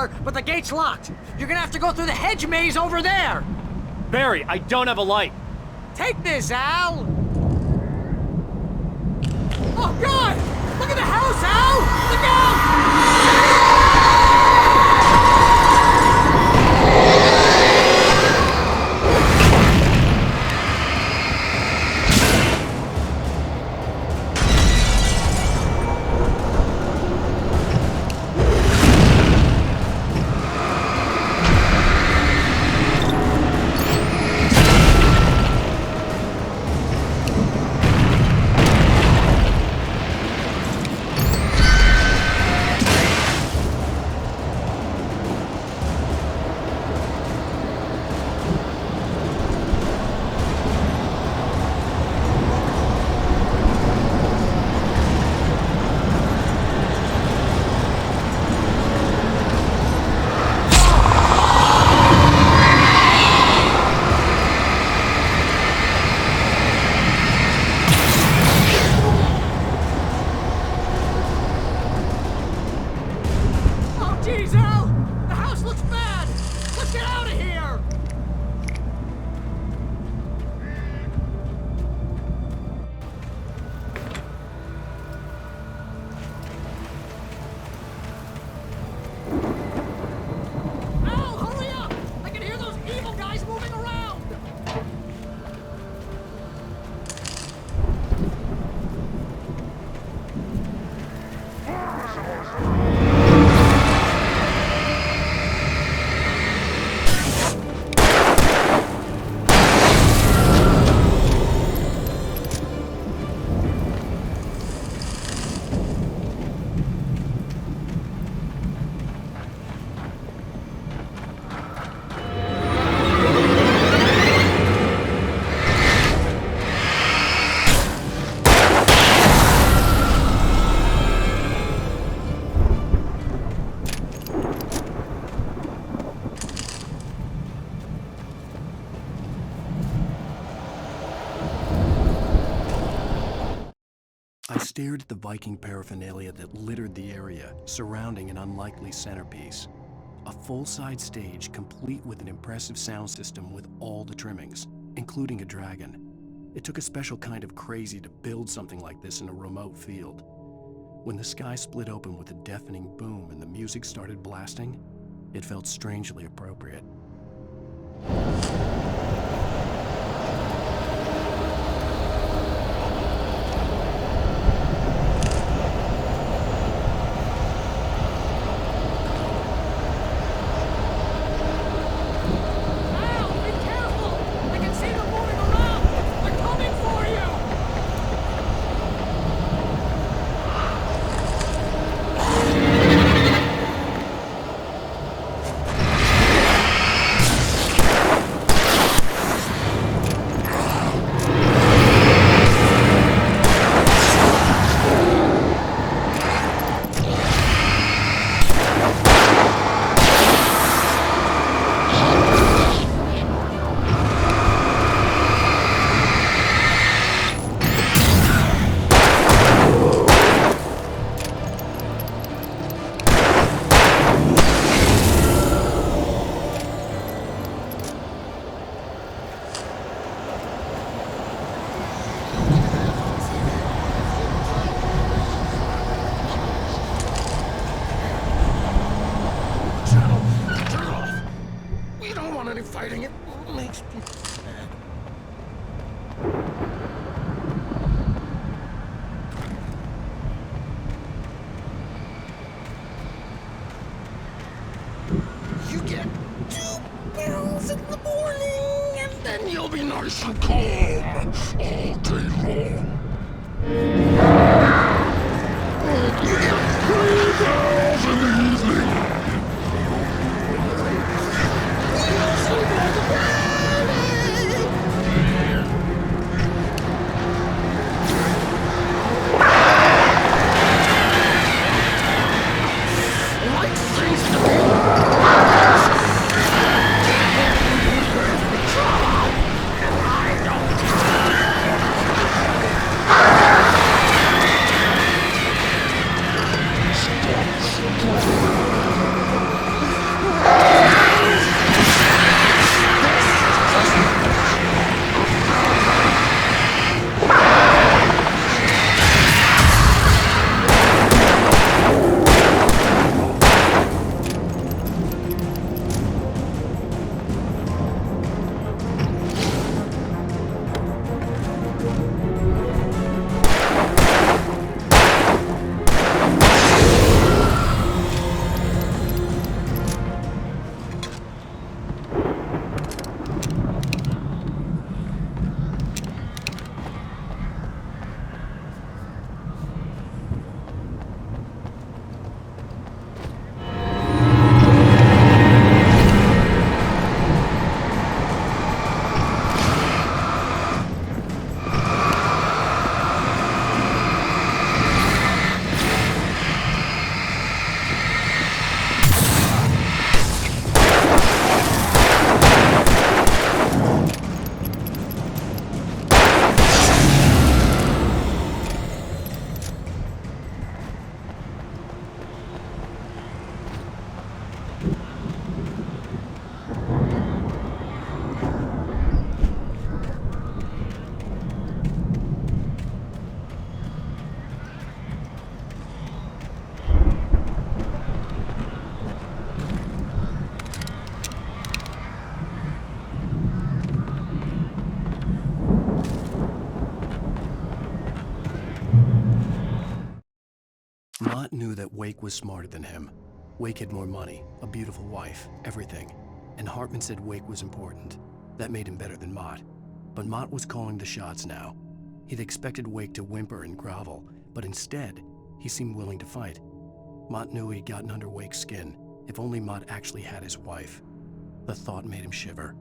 car, but the gate's locked. You're gonna have to go through the hedge maze over there. Barry, I don't have a light. Take this, Al. Oh, God! Look at the house, Al! Look out! Stared at the Viking paraphernalia that littered the area surrounding an unlikely centerpiece. A full-size stage complete with an impressive sound system with all the trimmings, including a dragon. It took a special kind of crazy to build something like this in a remote field. When the sky split open with a deafening boom and the music started blasting, it felt strangely appropriate. I don't Mott knew that Wake was smarter than him. Wake had more money, a beautiful wife, everything. And Hartman said Wake was important. That made him better than Mott. But Mott was calling the shots now. He'd expected Wake to whimper and grovel, but instead, he seemed willing to fight. Mott knew he'd gotten under Wake's skin. If only Mott actually had his wife. The thought made him shiver.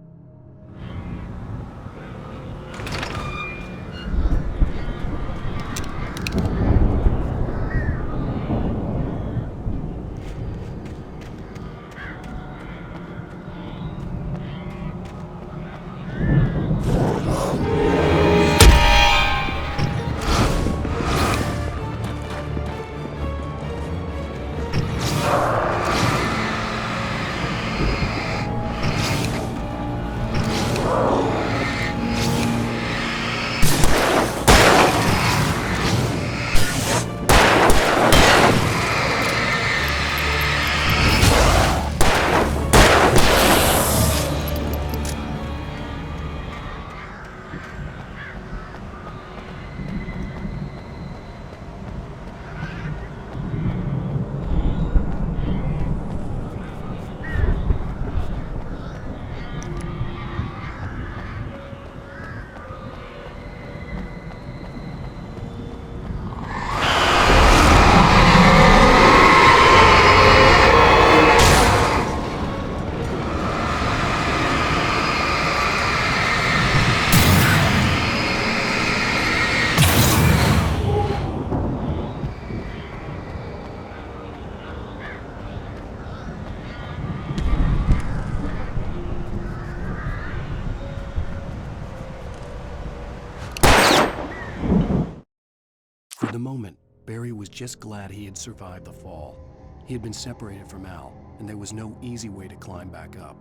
For the moment, Barry was just glad he had survived the fall. He had been separated from Al, and there was no easy way to climb back up.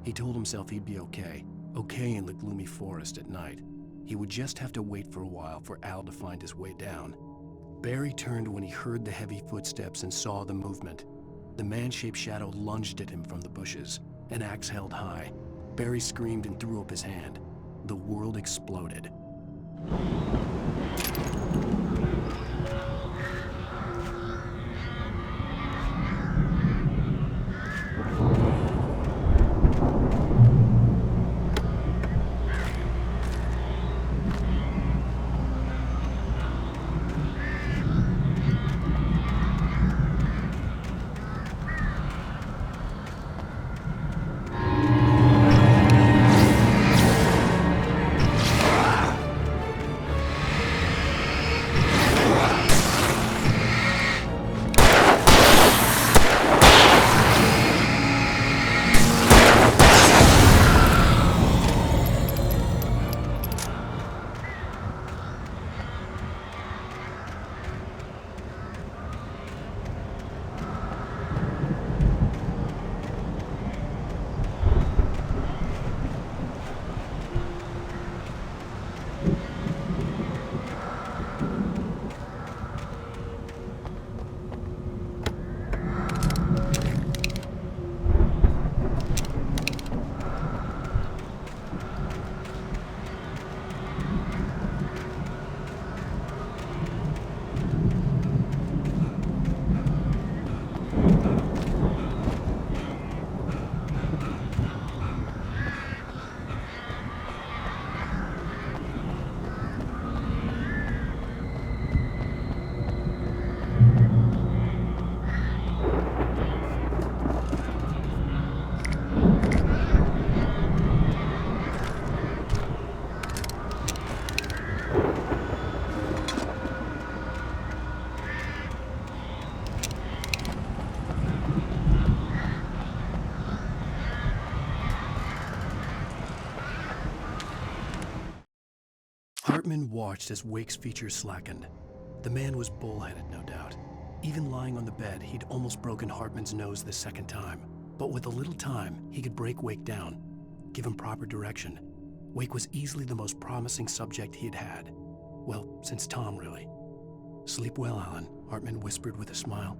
He told himself he'd be okay in the gloomy forest at night. He would just have to wait for a while for Al to find his way down. Barry turned when he heard the heavy footsteps and saw the movement. The man-shaped shadow lunged at him from the bushes, an axe held high. Barry screamed and threw up his hand. The world exploded. Hartman watched as Wake's features slackened. The man was bullheaded, no doubt. Even lying on the bed, he'd almost broken Hartman's nose the second time. But with a little time, he could break Wake down, give him proper direction. Wake was easily the most promising subject he had had. Well, since Tom, really. "Sleep well, Alan," Hartman whispered with a smile.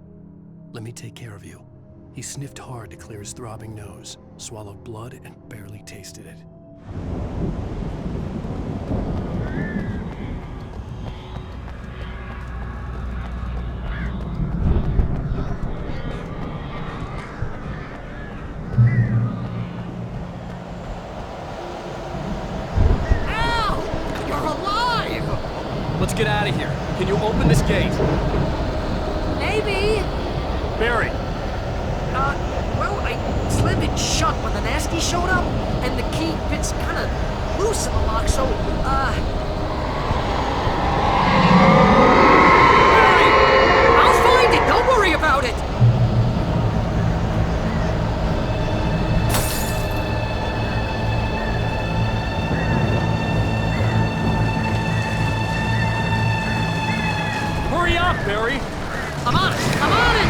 "Let me take care of you." He sniffed hard to clear his throbbing nose, swallowed blood, and barely tasted it. Let's get out of here. Can you open this gate? Maybe. Barry! Well, I slammed it shut when the nasty showed up, and the key fits kinda loose in the lock, so, Barry! I'll find it! Don't worry about it! Hurry up, Barry! I'm on it! I'm on it!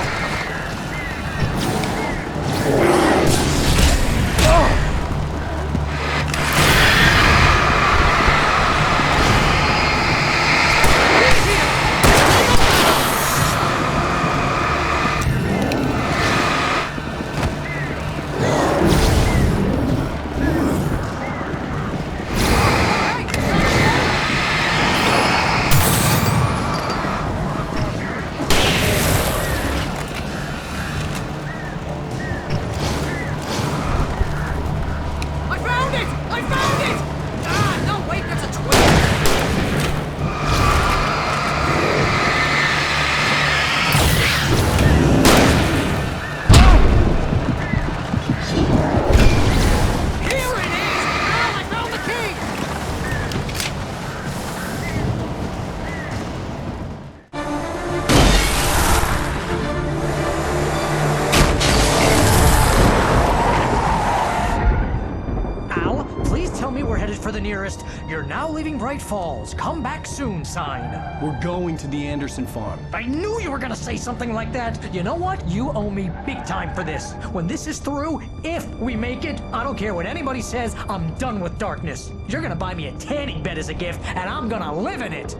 You're now leaving Braight-Fall's. Come back soon sign. We're going to the Anderson farm. I knew you were gonna say something like that. You know what? You owe me big time for this. When this is through, if we make it, I don't care what anybody says, I'm done with darkness. You're gonna buy me a tanning bed as a gift, and I'm gonna live in it.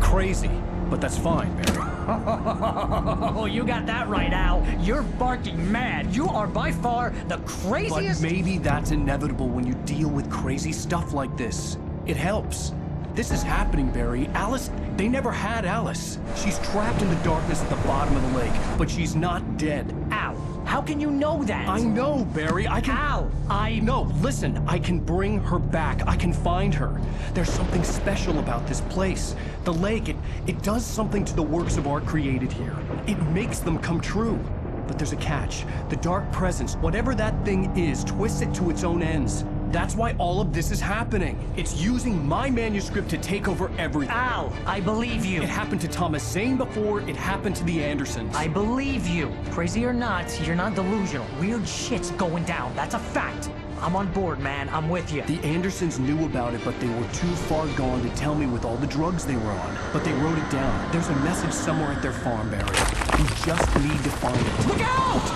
Crazy, but that's fine, Barry. Oh, you got that right, Al. You're barking mad. You are by far the craziest... But maybe that's inevitable when you deal with crazy stuff like this. It helps. This is happening, Barry. Alice, they never had Alice. She's trapped in the darkness at the bottom of the lake, but she's not dead. Al, how can you know that? I know, Barry. I can... Al, No, listen. I can bring her back. I can find her. There's something special about this place. The lake, it does something to the works of art created here. It makes them come true. But there's a catch. The dark presence, whatever that thing is, twists it to its own ends. That's why all of this is happening. It's using my manuscript to take over everything. Al, I believe you. It happened to Thomas Zane before, it happened to the Andersons. I believe you. Crazy or not, you're not delusional. Weird shit's going down. That's a fact. I'm on board, man. I'm with you. The Andersons knew about it, but they were too far gone to tell me with all the drugs they were on. But they wrote it down. There's a message somewhere at their farm, Barry. We just need to find it. Look out!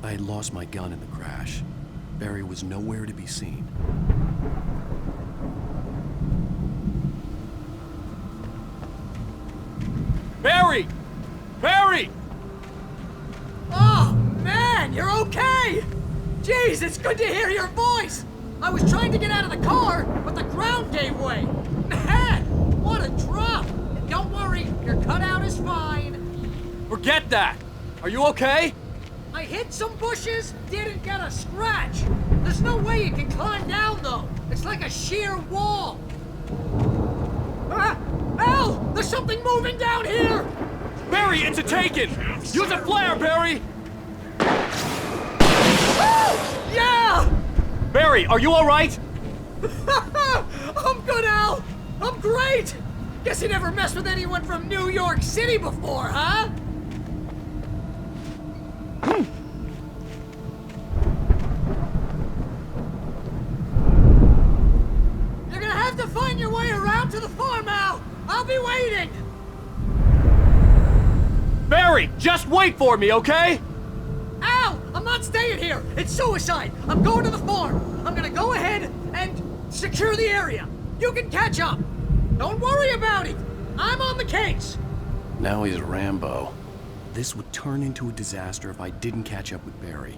I had lost my gun in the crash. Barry was nowhere to be seen. Barry! Barry! Oh, man, you're okay! Jeez, it's good to hear your voice! I was trying to get out of the car, but the ground gave way. Man, what a drop! Don't worry, your cutout is fine. Forget that! Are you okay? I hit some bushes, didn't get a scratch. There's no way you can climb down, though. It's like a sheer wall. Ah! Al! There's something moving down here! Barry, it's a taken! Use a flare, Barry! Oh! Yeah! Barry, are you alright? I'm good, Al! I'm great! Guess you never messed with anyone from New York City before, huh? You're gonna have to fight! I'll be waiting! Barry, just wait for me, okay? Al! I'm not staying here! It's suicide! I'm going to the farm! I'm gonna go ahead and secure the area! You can catch up! Don't worry about it! I'm on the case! Now he's Rambo. This would turn into a disaster if I didn't catch up with Barry.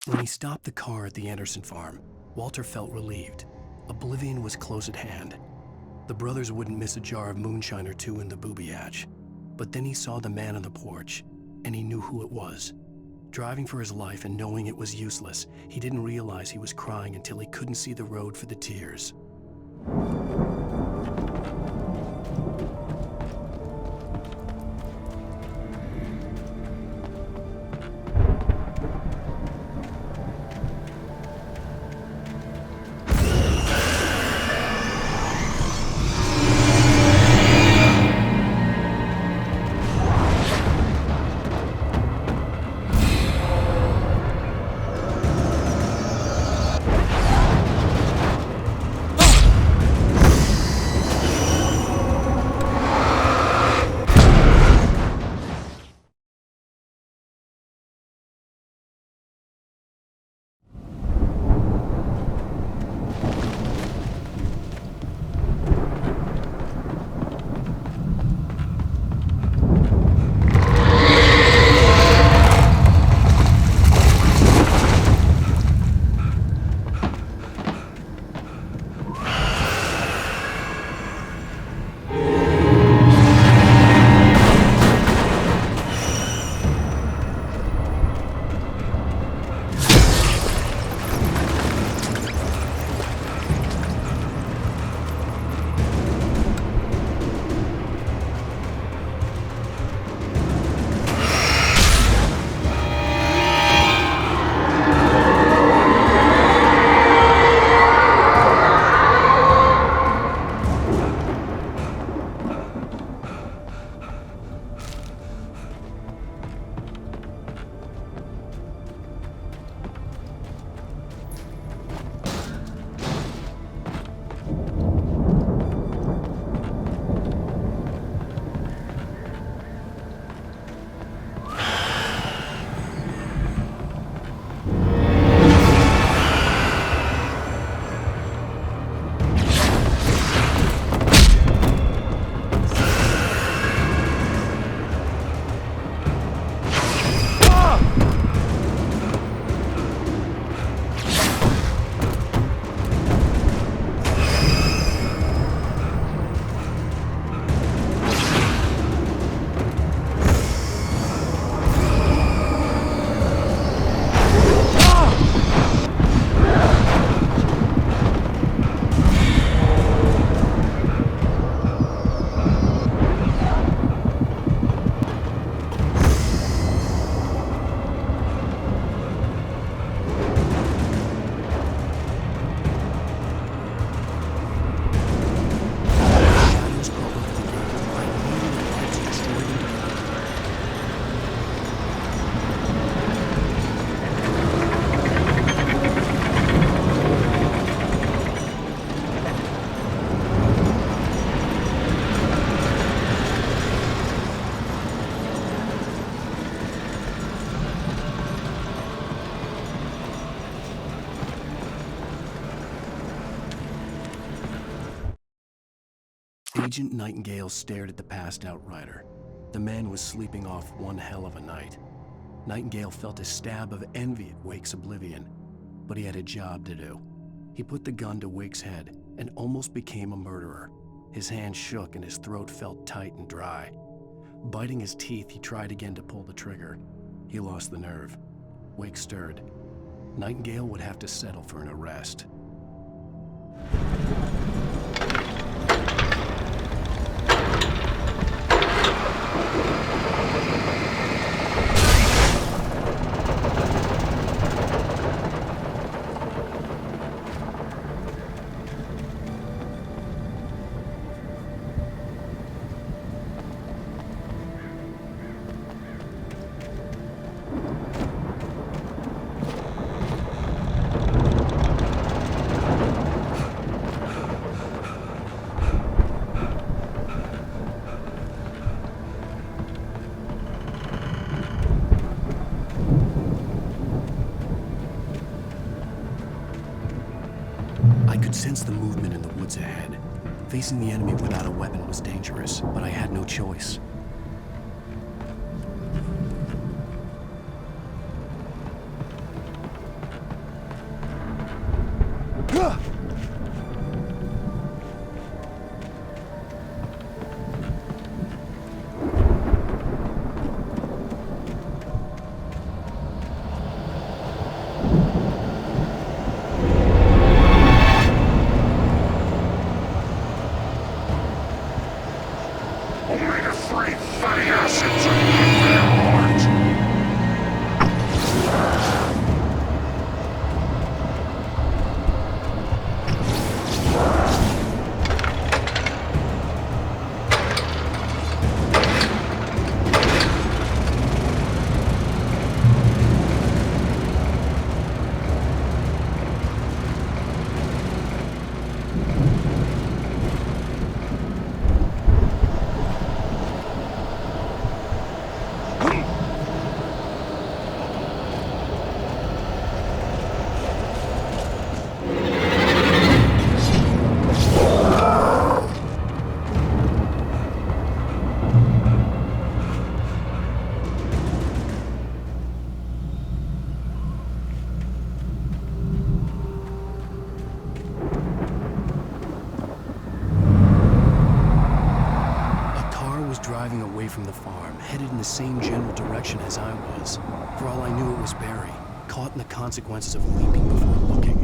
When he stopped the car at the Anderson farm, Walter felt relieved. Oblivion was close at hand. The brothers wouldn't miss a jar of moonshine or two in the booby hatch. But then he saw the man on the porch, and he knew who it was. Driving for his life and knowing it was useless, he didn't realize he was crying until he couldn't see the road for the tears. Agent Nightingale stared at the passed out rider. The man was sleeping off one hell of a night. Nightingale felt a stab of envy at Wake's oblivion, but he had a job to do. He put the gun to Wake's head and almost became a murderer. His hand shook and his throat felt tight and dry. Biting his teeth, he tried again to pull the trigger. He lost the nerve. Wake stirred. Nightingale would have to settle for an arrest. I could sense the movement in the woods ahead. Facing the enemy without a weapon was dangerous, but I had no choice. From the farm, headed in the same general direction as I was. For all I knew, it was Barry, caught in the consequences of leaping before looking.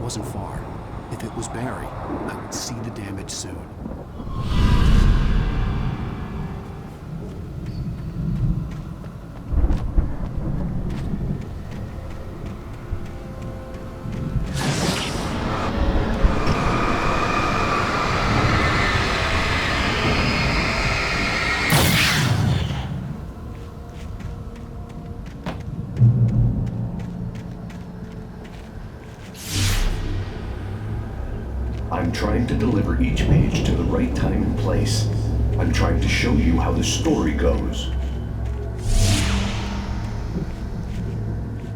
Wasn't far. If it was Barry, I would see the damage soon. I'm trying to deliver each page to the right time and place. I'm trying to show you how the story goes.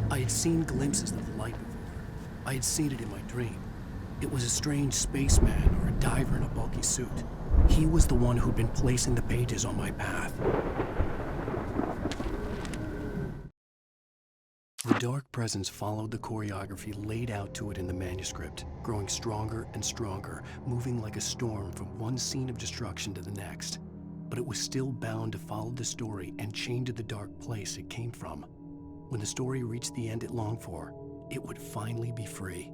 I had seen glimpses of the light before. I had seen it in my dream. It was a strange spaceman or a diver in a bulky suit. He was the one who'd been placing the pages on my path. The dark presence followed the choreography laid out to it in the manuscript, growing stronger and stronger, moving like a storm from one scene of destruction to the next. But it was still bound to follow the story and chained to the dark place it came from. When the story reached the end it longed for, it would finally be free.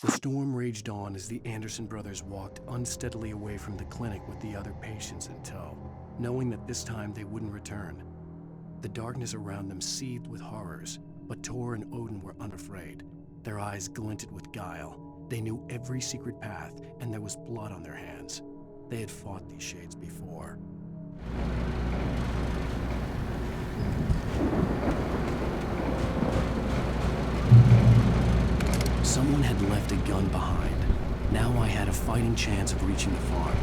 The storm raged on as the Anderson brothers walked unsteadily away from the clinic with the other patients in tow, knowing that this time they wouldn't return. The darkness around them seethed with horrors, but Tor and Odin were unafraid. Their eyes glinted with guile. They knew every secret path, and there was blood on their hands. They had fought these shades before. Someone had left a gun behind. Now I had a fighting chance of reaching the farm.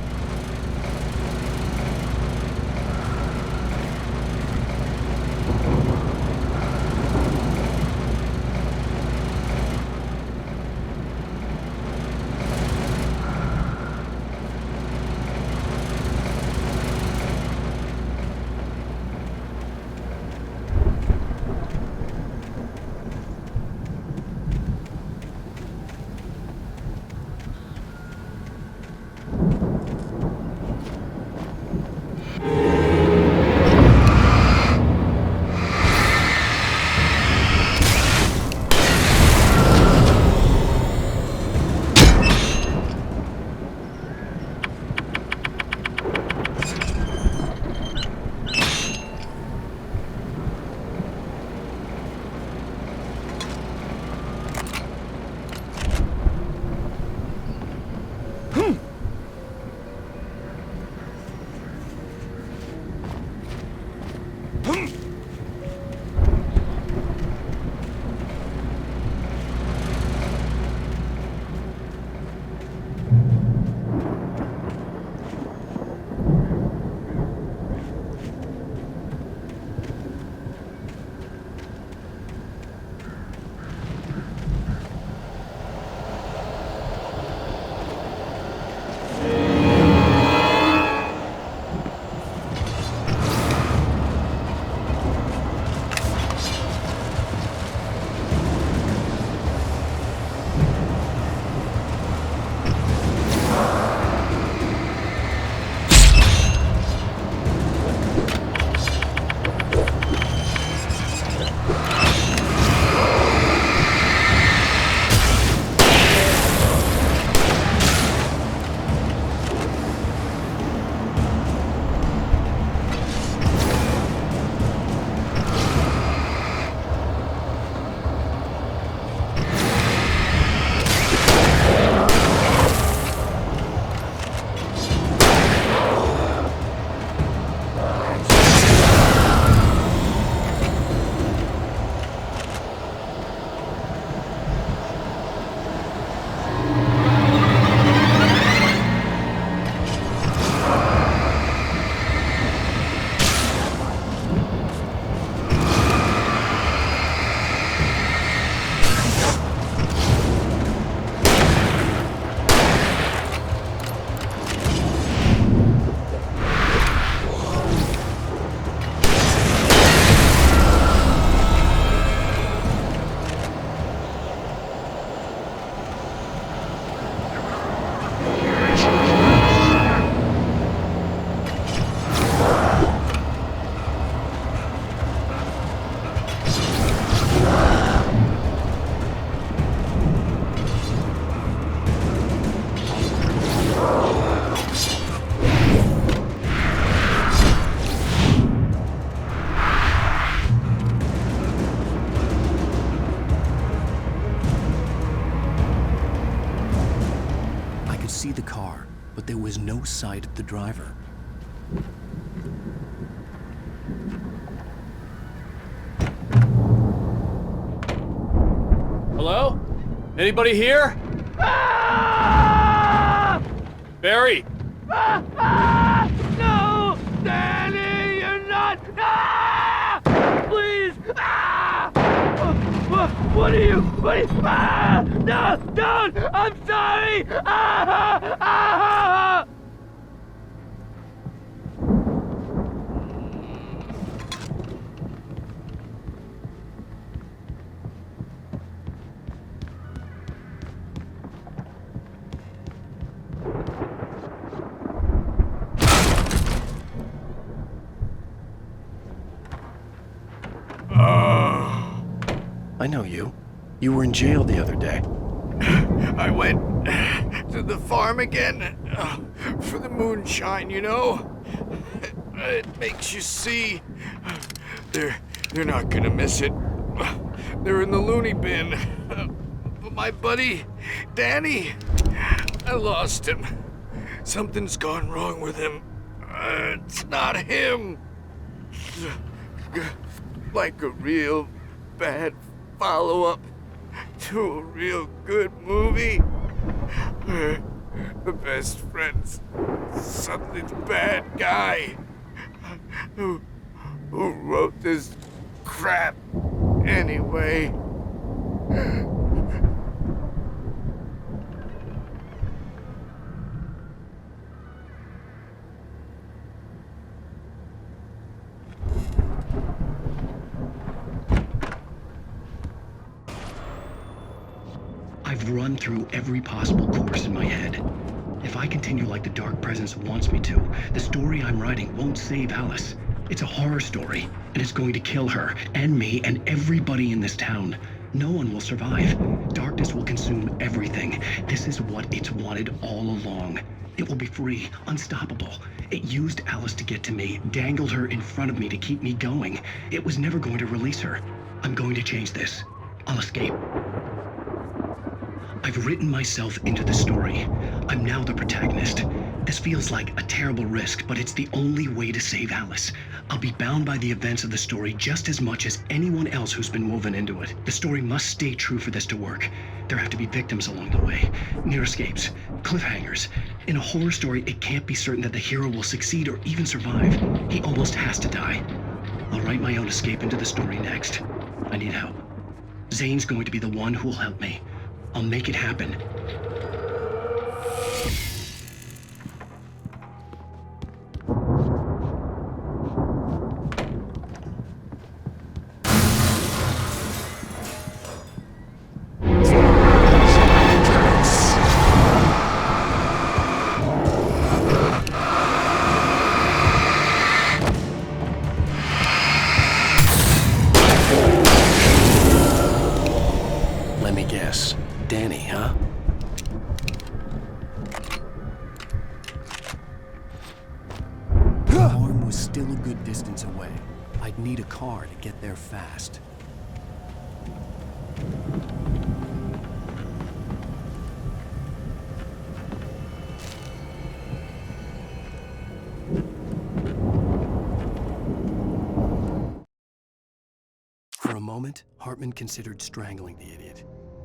see the car, but there was no sight of the driver. Hello? Anybody here? Ah! Barry! No! Danny, you're not! Ah! Please! Ah! What are you? Ah! No! Don't! I'm sorry! Ah! Ah! I know you. You were in jail the other day. I went to the farm again for the moonshine, you know? It makes you see. They're not gonna miss it. They're in the loony bin. But my buddy, Danny, I lost him. Something's gone wrong with him. It's not him. Like a real bad follow-up to a real good movie. The best friend's something bad guy who wrote this crap anyway. I've run through every possible course in my head. If I continue like the Dark Presence wants me to, the story I'm writing won't save Alice. It's a horror story, and it's going to kill her, and me, and everybody in this town. No one will survive. Darkness will consume everything. This is what it's wanted all along. It will be free, unstoppable. It used Alice to get to me, dangled her in front of me to keep me going. It was never going to release her. I'm going to change this. I'll escape. I've written myself into the story. I'm now the protagonist. This feels like a terrible risk, but it's the only way to save Alice. I'll be bound by the events of the story just as much as anyone else who's been woven into it. The story must stay true for this to work. There have to be victims along the way, near escapes, cliffhangers. In a horror story, it can't be certain that the hero will succeed or even survive. He almost has to die. I'll write my own escape into the story next. I need help. Zane's going to be the one who will help me. I'll make it happen. Let me guess. Danny, huh? The farm was still a good distance away. I'd need a car to get there fast. For a moment, Hartman considered strangling the idiot.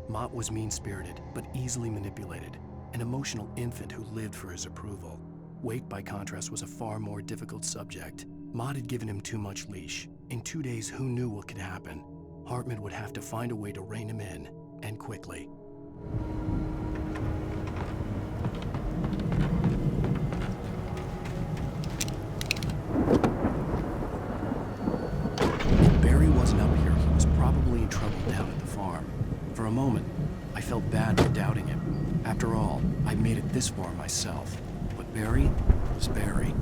Mott was mean-spirited, but easily manipulated, an emotional infant who lived for his approval. Wake, by contrast, was a far more difficult subject. Mott had given him too much leash. In 2 days, who knew what could happen? Hartman would have to find a way to rein him in, and quickly. If Barry wasn't up here, he was probably in trouble down at the farm. For a moment, I felt bad for doubting him. After all, I made it this far myself. But Barry was Barry.